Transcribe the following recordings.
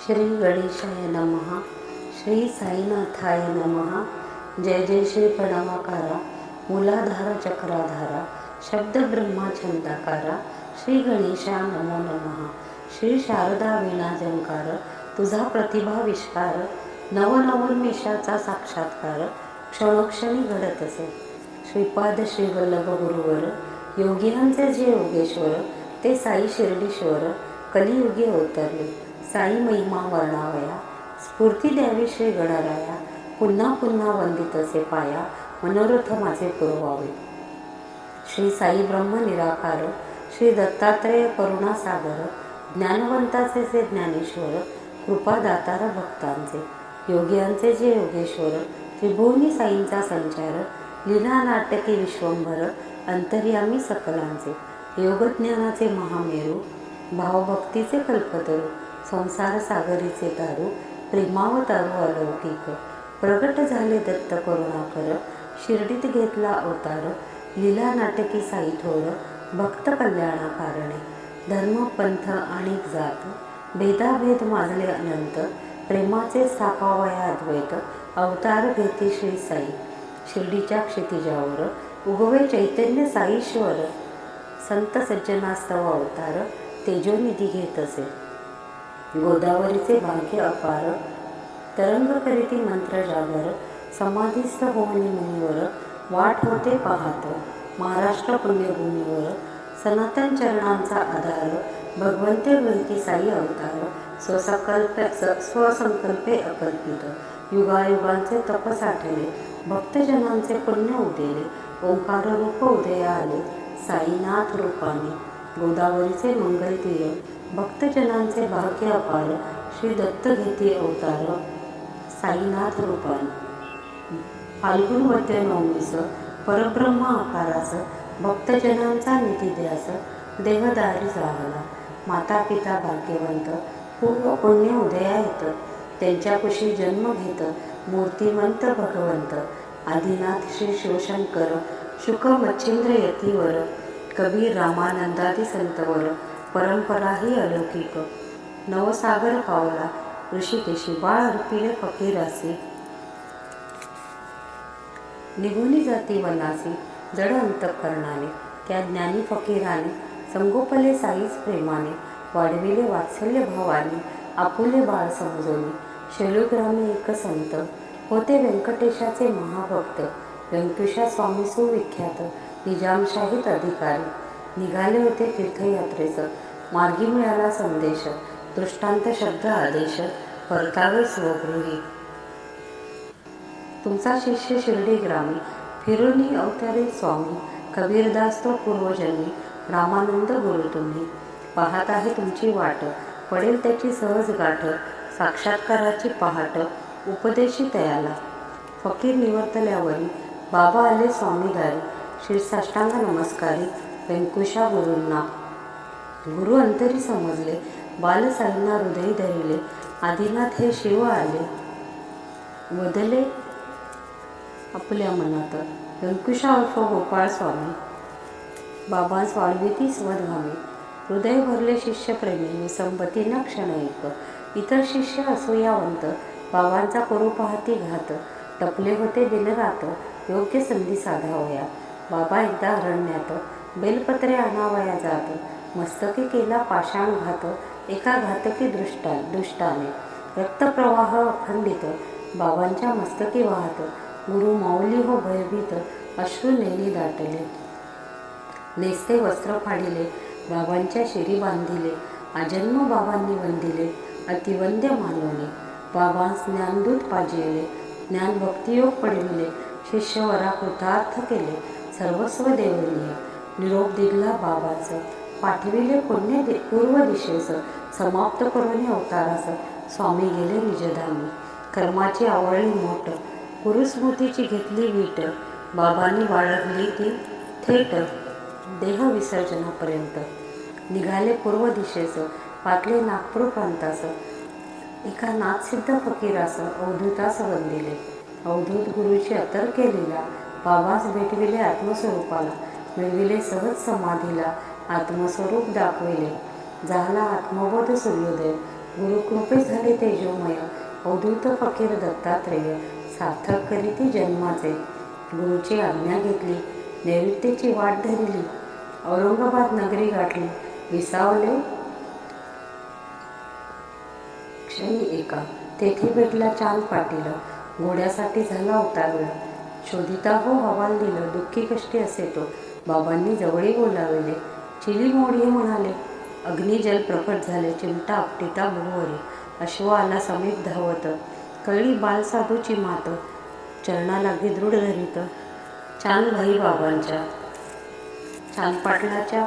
श्री गणेशाय नमः. श्री साईनाथाय नमः. जय जय श्री प्रणवाकारा, मूलाधार चक्राधारा, शब्द ब्रह्मा छंदाकारा, श्री गणेशा नमो नमः. श्री शारदा वीणाजंकार, तुझा प्रतिभाविष्कार, नवनवोन्मेषाचा साक्षात्कार क्षणोक्षणी घडत असे. श्रीपाद श्रीवल्लभ गुरुवर, योगियांचे जे योगेश्वर, ते साई शिर्डीश्वर कलियुगी अवतरले. साई महिमा वर्णावया, स्फूर्ती द्यावी श्री गणराया, पुन्हा पुन्हा वंदित असे पाया, मनोरथ माझे पुरवावे. श्री साई ब्रह्म निराकार, श्री दत्तात्रेय करुणासागर, ज्ञानवंताचे जे ज्ञानेश्वर, कृपा दातार भक्तांचे, योगियांचे जे योगेश्वर, त्रिभुवनी साईंचा संचार, लीला नाटके विश्वंभर, अंतर्यामी सकलांचे, योगज्ञानाचे महामेरू, भावभक्तीचे कल्पतरू, संसार सागरीचे दारू, प्रेमावतारू अलौकिक, प्रगट झाले दत्त करुणाकर, शिर्डीत घेतला अवतार, लीला नाटकी साई थोर, भक्त कल्याणाकारणे, धर्म पंथ आणि जात, भेदाभेद माजले अनंत, प्रेमाचे स्थापावया अद्वैत, अवतार घेते श्री साई. शिर्डीच्या क्षितिजावर उगवे चैतन्य साईश्वर, संत सज्जनास्तव अवतार, तेजोनिधी घेत असे. गोदावरीचे भाग्य अपार, तरंग करीती मंत्र जागर, समाधीस्थ होऊनी मुनीवर, वाट होते पाहत, महाराष्ट्र पुण्यभूमीवर, सनातन चरणांचा आधार, भगवंते गणती साई अवतार, स्वसंकल्पे अकल्पित, युगायुगांचे तप साठले, भक्तजनांचे पुण्य उदेले, ओंकार रूप उदया आले, साईनाथ रूपाने. गोदावरीचे मंगल तीर, भक्तजनांचे भाग्य अपार, श्री दत्त घेती अवतार, साईनाथ रूपाने. फाल्गुन वद्य नवमीस, परब्रह्म आकारास, भक्तजनांचा निधी ध्यास, देहदारी जागला, माता पिता भाग्यवंत, पूर्व पुण्य उदया येत, त्यांच्या कुशी जन्म घेत, मूर्तिवंत भगवंत, आदिनाथ श्री शिवशंकर, शुक मच्छिंद्र यतीवर, कबीर रामानंदादी संतवर, परंपरा ही अलौकिक. नवसागर पावला ऋषिकेशी, बाळ अर्पिले फकीरासी, निघूनी जाती वनासी, जड अंतःकरणाने, त्या ज्ञानी फकीराने, संगोपले साईच प्रेमाने, वाढविले वात्सल्य भावाने, आपुले बाळ समजोनी. शेलुग्रामी एक संत होते व्यंकटेशाचे महाभक्त, व्यंकुशा स्वामी सुविख्यात, निजामशाहीत अधिकारी, निघाले होते तीर्थयात्रेस, मार्गी मिळाला संदेश, दृष्टांत शब्द आदेश, परतावे स्वगृही. तुमचा शिष्य शिर्डी ग्रामी, फिरूनी अवतारे स्वामी, कबीरदास तो पूर्वजन्मी, रामानंद गुरु तुम्ही. पाहत आहे तुमची वाट, पडेल त्याची सहज गाठ, साक्षात्काराची पहाट, उपदेशी तयाला. फकीर निवर्तल्यावरी, बाबा आले स्वामीदारी, शिरसाष्टांग नमस्कारी, व्यंकुशा गुरूंना. गुरु अंतरी समजले, बालसाईंना हृदय धरिले, आदिनाथ हे शिव आले, वदले आपल्या मनात, व्यंकुशा उर्फ गोपाळ स्वामी. बाबांस वाढविती स्वधगामी, हृदय भरले शिष्य प्रेमी, विसंबती न क्षण एक. इतर शिष्य असूयावंत, बाबांचा करू पाहती घात, टपले होते दिनरात, योग्य संधी साधावया. बाबा एकदा अरण्यात, बेलपत्रे आणावया जात, मस्तकी केला पाषाण घात, एका घातकी दुष्टाने. रक्तप्रवाह अखंडित, बाबांच्या मस्तकी वाहत, गुरु माऊली हो भयभीत, अश्रू नेली दाटले. नेसते वस्त्र फाडिले, बाबांच्या शिरी बांधिले, आजन्म बाबांनी वंदिले, अतिवंद्य मानवले. बाबांस ज्ञानदूत पाजिले, ज्ञान भक्तियोग पडविले, शिष्यवरा कृतार्थ केले, सर्वस्व देवनीय. निरोप दिला बाबाच, पाठविले पुण्य पूर्व दिशेस, समाप्त करून अवतारास, स्वामी गेले निजधामी. कर्माची आवळली मोठ, गुरुस्मृतीची घेतली वीट, बाबांनी बाळगली ती थेट, देह विसर्जनापर्यंत. निघाले पूर्व दिशेस, पातले नागपूर प्रांतास, एका नाथसिद्ध फकीरास अवधूतास वंदिले. अवधूत गुरुची अतर्क्य लीला, बाबास भेटविले आत्मस्वरूपाला, मिळविले सहज समाधीला, आत्मस्वरूप दाखविले. झाला आत्मबोध सूर्योदय, गुरुकृपे झाले तेजोमय, अवधूत फकीर दत्तात्रेय, सार्थक करीती जन्माचे. गुरुची आज्ञा घेतली, नैऋत्येची वाट धरली, औरंगाबाद नगरी गाठली. विसावले क्षणी एका, तेथे भेटला चांद पाटील. घोड्यासाठी झाला उतावळा, शोधिता हो हवाल दिलं. दुःखी कष्टी असे तो, बाबांनी जवळी बोलाविले. चिली मोडी म्हणाले, अग्निजल प्रकट झाले. चिमटा आपटिता भुवरी, अश्व आला समीप धावत. कळली बालसाधूची मात, चरणाला दृढ धरित. चांदभाई बाबांच्या, चांद पाटलाच्या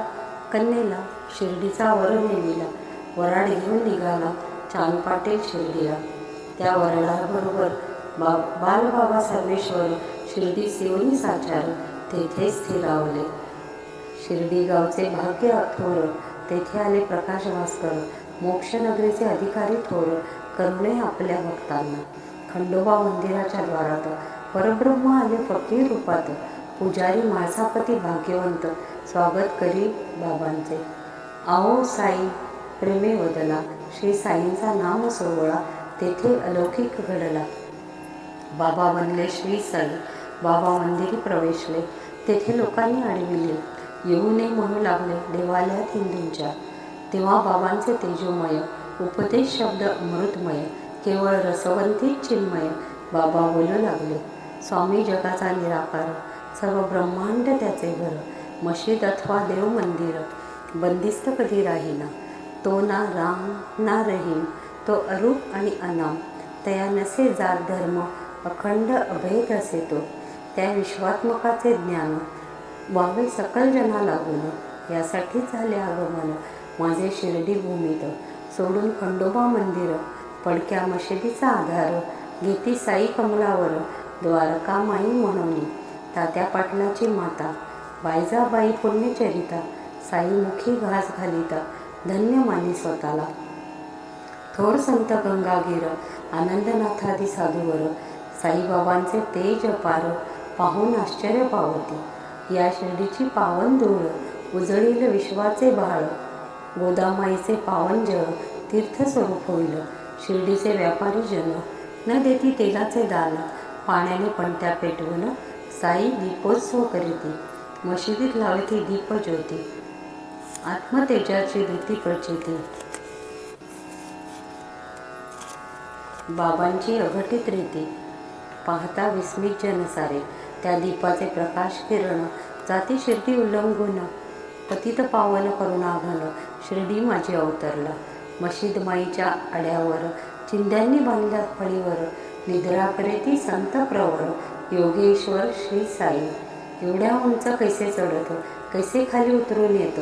कन्येला शिर्डीचा वर नेमिला. वराड घेऊन निघाला चांद पाटील शिर्डीला. त्या वराडाबरोबर बालबाबा सर्वेश्वर शिर्डी सिवनी साचार, तेथेच स्थिरावले. शिर्डी गावचे भाग्य थोर, तेथे आले प्रकाश भास्कर. मोक्षनगरीचे अधिकारी थोर, करुणे आपल्या भक्तांना. खंडोबा मंदिराच्या द्वारात परब्रह्म आले फकीर रूपात. पुजारी माळसापती भाग्यवंत, स्वागत करी बाबांचे. आओ साई प्रेमे वदला, श्री साईंचा नाम सोहळा तेथे अलौकिक घडला. बाबा बनले श्री साई, बाबा मंदिरी प्रवेशले. तेथे लोकांनी अडविले, येऊ नये म्हणू लागले देवालयात हिंदूंच्या. तेव्हा बाबांचे तेजोमय, उपदेश शब्द अमृतमय, केवळ रसवंतीत चिन्मय. बाबा बोलू लागले, स्वामी जगाचा निराकार, सर्व ब्रह्मांड त्याचे घर. मशीद अथवा देव मंदिर, बंदिस्त कधी राहीना. तो ना राम ना रहीम, तो अरूप आणि अनाम. तया नसे जात धर्म, अखंड अभेद असे तो. त्या विश्वात्मकाचे ज्ञान, व्हावे सकल जना लागून. यासाठी झाले आगमन माझे शिर्डी भूमीत. सोडून खंडोबा मंदिर, पडक्या मशिदीचा आधार. घेती साई कमलावर, द्वारकामाई म्हणून. तात्या पाटलाची माता, बायजाबाई पुण्यचरिता. साईमुखी घास घालिता, धन्य मानी स्वतःला. थोर संत गंगागीर, आनंदनाथादी साधूवर. साईबाबांचे तेज अपार, पाहून आश्चर्य पावती. या शिर्डीची पावन धूळ, उजळील विश्वाचे भाळ. गोदामाईचे पावन जळ, तीर्थस्वरूप होईल. शिर्डीचे व्यापारी जन, न देती तेलाचे दान. पाण्याने पणत्या पेटवून, साई दीपोत्सव करीती. मशिदीत लावती दीपज्योती, आत्मतेजाची रीती प्रचिती. बाबांची अघटित रीती पाहता विस्मित जन सारे. त्या दीपाचे प्रकाश किरण, जाती शिर्डी उल्लंघून. पतित पावन करुणा घन, शिर्डी माझी अवतरला. मशीद माईच्या आड्यावर, चिंध्यांनी बांधल्या फळीवर. निद्रा करेती संत प्रवर, योगेश्वर श्री साई. एवढ्या उंच कैसे चढत, कैसे खाली उतरून येत.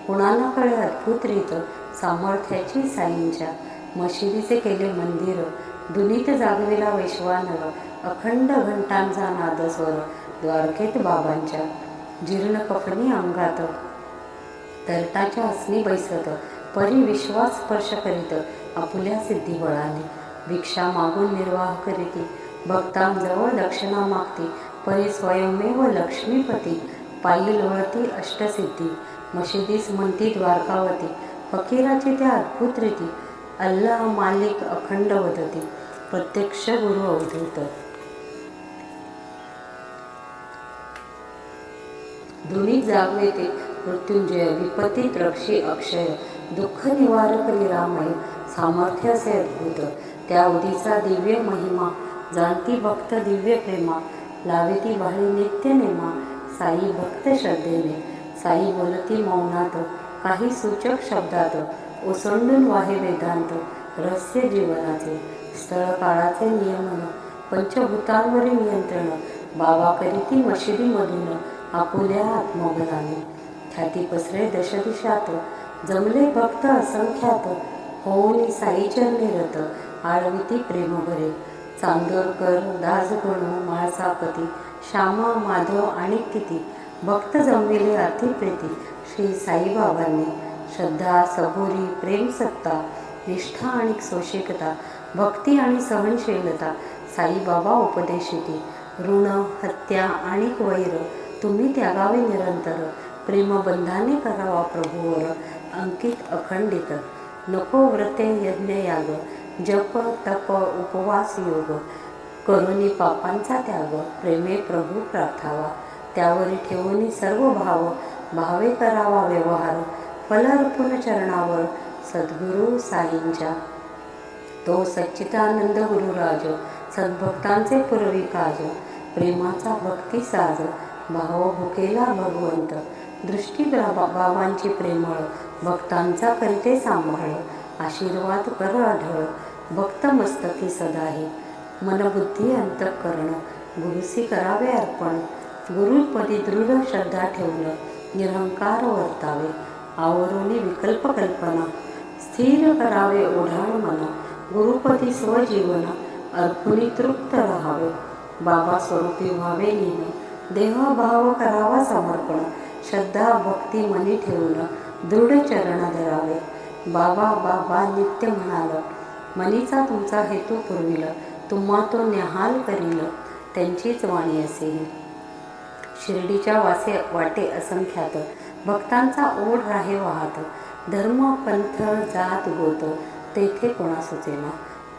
कुणाला कळे अद्भुत रीत, सामर्थ्याची साईंच्या. मशिदीचे केले मंदिर, दुनीत जागविला वैश्वानर. अखंड घंटांचा नादस्वर, द्वारकेत बाबांच्या. जीर्ण कफनी अंगात, तरटाच्या असनी बैसत. परी विश्वास स्पर्श करीत, आपुल्या सिद्धी बळाने. भिक्षा मागून निर्वाह करीती, भक्तांजवळ दक्षिणा मागती. परी स्वयमेव लक्ष्मीपती, पायी लोळती अष्टसिद्धी. मशिदीस म्हणती द्वारकावती, फकीराची त्या अद्भुत रीती. अल्लाह मालिक अखंड वदती, प्रत्यक्ष गुरु अवधूत. धुनीत जागवेते मृत्युंजय, विपत्तीत रक्षी अक्षय. दुःख निवारक निरामय, सामर्थ्य असे अद्भुत. त्या उदीचा दिव्य महिमा, जाणती भक्त दिव्य प्रेमा. लावेती वाळी नित्य नेमा, साई भक्त श्रद्धेने. साई बोलती मौनात, काही सूचक शब्दात. ओसंडून वाहे वेदांत, रहस्य जीवनाचे. स्थळ काळाचे नियमन, पंचभूतांवरील नियंत्रण. बाबा करीती मशिदीमधून, आपुल्या आत्मबलाने. ख्याती पसरे दशदिशात, जमले भक्त असंख्यात. होऊन साई चरणी रत, आळविती प्रेम भरे. चांदोरकर, दासगणू, माळसापती, श्यामा, माधव आणि किती. भक्त जमविले अतिप्रीती, श्री साईबाबांनी. श्रद्धा, सबुरी, प्रेमसत्ता, निष्ठा आणि सोशिकता. भक्ती आणि सहनशीलता, साईबाबा उपदेशिती. ऋण, हत्या आणि वैर, तुम्ही त्यागावे निरंतर. प्रेमबंधाने करावा प्रभूवर, अंकित अखंडित. नको व्रते यज्ञ याग, जप तप उपवास योग, करुणी पापांचा त्याग, प्रेमे प्रभू प्रार्थावा, त्यावरी ठेवून सर्व भाव, भावे करावा व्यवहार, फल अर्पण चरणावर सद्गुरु साईंच्या, तो सच्चिदानंद गुरुराज, सद्भक्तांचे पूर्वी काज, प्रेमाचा भक्ती साज, भाव भुकेला भगवंत, दृष्टी बाबांची प्रेमळ, भक्तांचा करते सांभाळ, आशीर्वाद कर आढळ, भक्त मस्तकी सदाही, मनबुद्धी अंतःकरण, गुरुसी करावे अर्पण, गुरुपदी दृढ श्रद्धा ठेवलं, निरंकार वर्तावे, आवरोनी विकल्प कल्पना, स्थिर करावे ओढाळ मना, गुरुपदी स्वजीवन, अर्पुनी तृप्त राहावे, बाबा स्वरूपी व्हावे लीन, देहभाव करावा समर्पण, श्रद्धा भक्ती मनी ठेवून, दृढ चरण धरावे, बाबा बाबा नित्य म्हणाल, मनीचा तुमचा हेतू पुरविल, तुम्हा तो न्याहाल करील, त्यांचीच वाणी असेल. शिर्डीच्या वाटे असंख्यात, भक्तांचा ओढ राहे वाहत, धर्म पंथ जात गोत, तेथे कोणा सुचेना,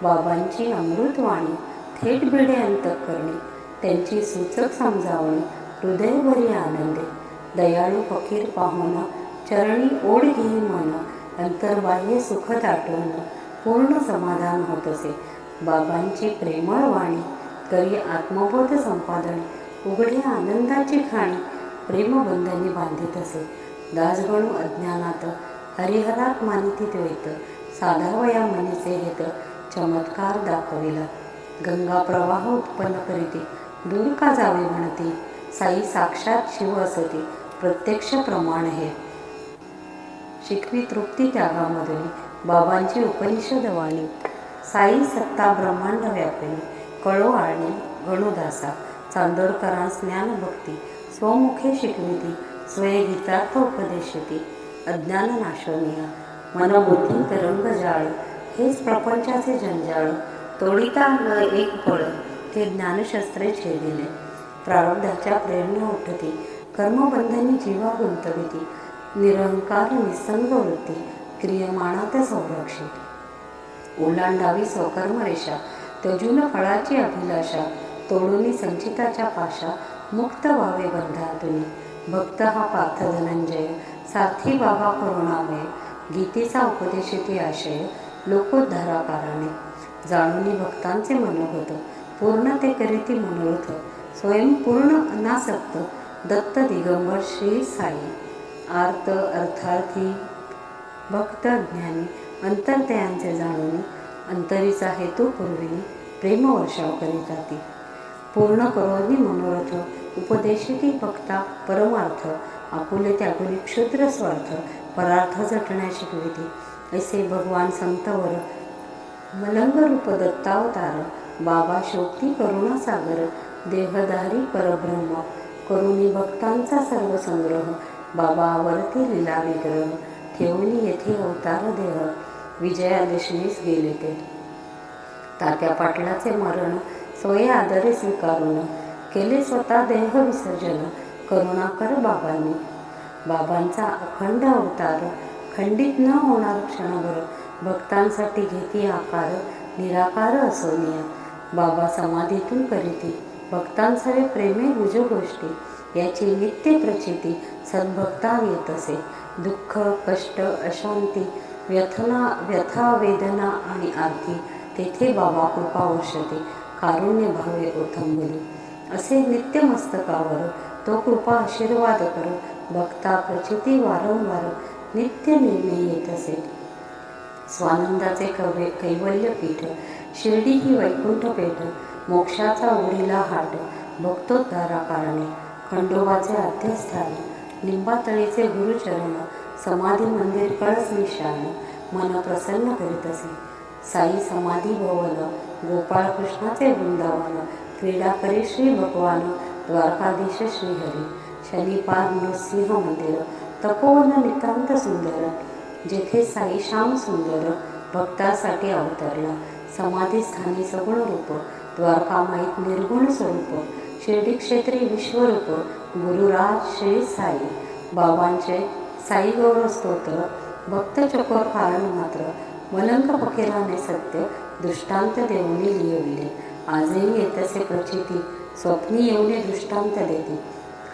बाबांची अमृतवाणी, थेट भिडे अंतःकरणी, त्यांची सूचक समजावणी, हृदयभरी आनंदे, दयाळू फकीर पाहुन, चरणी ओढ घेई मन, अंतर्बाह्य सुख दाटवून, पूर्ण समाधान होत असे, बाबांची प्रेमळ वाणी, करी आत्मबोध संपादन, उघडे आनंदाची खाणी, प्रेमबंधनी बांधित असे, दासगणू अज्ञानात, हरिहरात मानिती द्वैत, साधावया मनीचे हेत, चमत्कार दाखविला, गंगा प्रवाह उत्पन्न करीती, दूर का जावे म्हणती, साई साक्षात शिव असती, प्रत्यक्ष प्रमाण हे, शिकवी तृप्ती त्यागामधुनी, बाबांची उपनिषद वाणी, साई सत्ता ब्रह्मांड व्यापिनी, कळो आणि गणुदासा, चांदोरकरांस ज्ञान भक्ती, स्वमुखे शिकविती, स्वये गीतार्थ उपदेशती, अज्ञान नाशवनीय, मनबुद्धी तरंग जाळ, हेच प्रपंचाचे जंजाळ, तोडिता न एक फळ, ते ज्ञानशस्त्रे छेदिले, प्रारब्धाच्या प्रेरणा उठती, कर्मबंधनी जीवा गुंतविती, निरंकार निसंग वृत्ती, क्रियमाणात संरक्षित, ओलांडावी स्वकर्मरेषा, त्यजून फळाची अभिलाषा, तोडूनी संचिताच्या पाशा, मुक्त व्हावे बंधातुनी, भक्त हा पार्थ धनंजय, साथी बाबा करुणामय, गीतेचा उपदेशती आशय, लोकोद्धारा कारणे, जाणूनी भक्तांचे मनोगत, पूर्ण ते करीती मनोरथ, स्वयंपूर्ण अनासक्त, दत्त दिगंबर श्री साई, आर्त अर्थार्थी भक्त ज्ञानी, अंतर्दयांचे जाणूनी, अंतरीचा हेतू पुरविनी, प्रेमवर्षाव करीताती, पूर्ण करोनी मनोरथ, उपदेशिती भक्ता परमार्थ, आपुले त्यागुनी क्षुद्र स्वार्थ, परार्थ झटण्या शिकविती, ऐसे भगवान संतवर, मलंग रूप दत्तावतार, बाबा शोक्ती करुणा सागर, देहधारी परब्रह्म, करुणी भक्तांचा सर्व संग्रह, बाबा आवरती लीला विग्रह, ठेवून येथे अवतार देह, विजयादशमीस गेले ते, तात्या पाटलाचे मरण, स्वये आदरे स्वीकारून, केले स्वतः देह विसर्जन, करुणा कर बाबांनी, बाबांचा अखंड अवतार, खंडित न होणार क्षणभर, भक्तांसाठी घेती आकार, निराकार असोनिया, बाबा समाधीतून करीती, भक्तांसवे प्रेमे गुज गोष्टी, याची नित्य प्रचिती, सद्भक्ता येत असे, दुःख कष्ट अशांती, व्यथा वेदना आणि आरती, तेथे बाबा कृपा वर्षते, कारुण्य भावे ओथंबली, असे नित्य मस्तकावर, तो कृपा आशीर्वाद कर, भक्ता प्रचिती वारंवार, नित्य निर्णय येत असे, स्वानंदाचे कैवल्य पीठ, शिर्डी ही वैकुंठ पेठ, मोक्षाचा उडीला हाट, भक्तोद्धारा कारणे, खंडोबाचे आद्यस्थान, लिंबातळीचे गुरुचरण, समाधी मंदिर कळस निशाण, मन प्रसन्न करीत असे, साई समाधी भवन, गोपाळकृष्णाचे वृंदावन, क्रीडा करे श्री भगवान, द्वारकाधीश श्रीहरी, शनिपार नृसिंह मंदिर, तपोवन नितांत सुंदर, जेथे साई श्याम सुंदर, भक्तासाठी अवतरला, समाधी स्थानी सगुण रूप, द्वारकामाईत निर्गुण स्वरूप, शिर्डी क्षेत्री विश्वरूप, गुरुराज श्री साई, बाबांचे साई गौरव स्तोत्र, भक्त चकोर कारण मात्र मलंग फकीराने सत्य दृष्टांत देऊनी लिहिविले. आजही येतसे प्रचिती स्वप्नी येऊने दृष्टांत देते.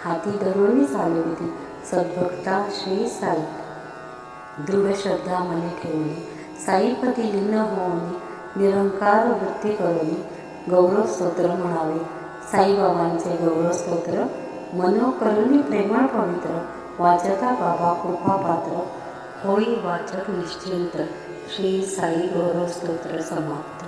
हाती धरुणी चालविती सद्भक्ता श्री साई. दृढ श्रद्धा मने ठेवणी साईपती लीन होऊनी निरंकार वृत्ती करुणी गौरव स्तोत्र म्हणावे. साईबाबांचे गौरव स्तोत्र मनो करुणी प्रेमळ पवित्र. वाचता बाबा कृपा पात्र होई वाचक निश्चिंत. श्री साई गौरव स्तोत्र समाप्त.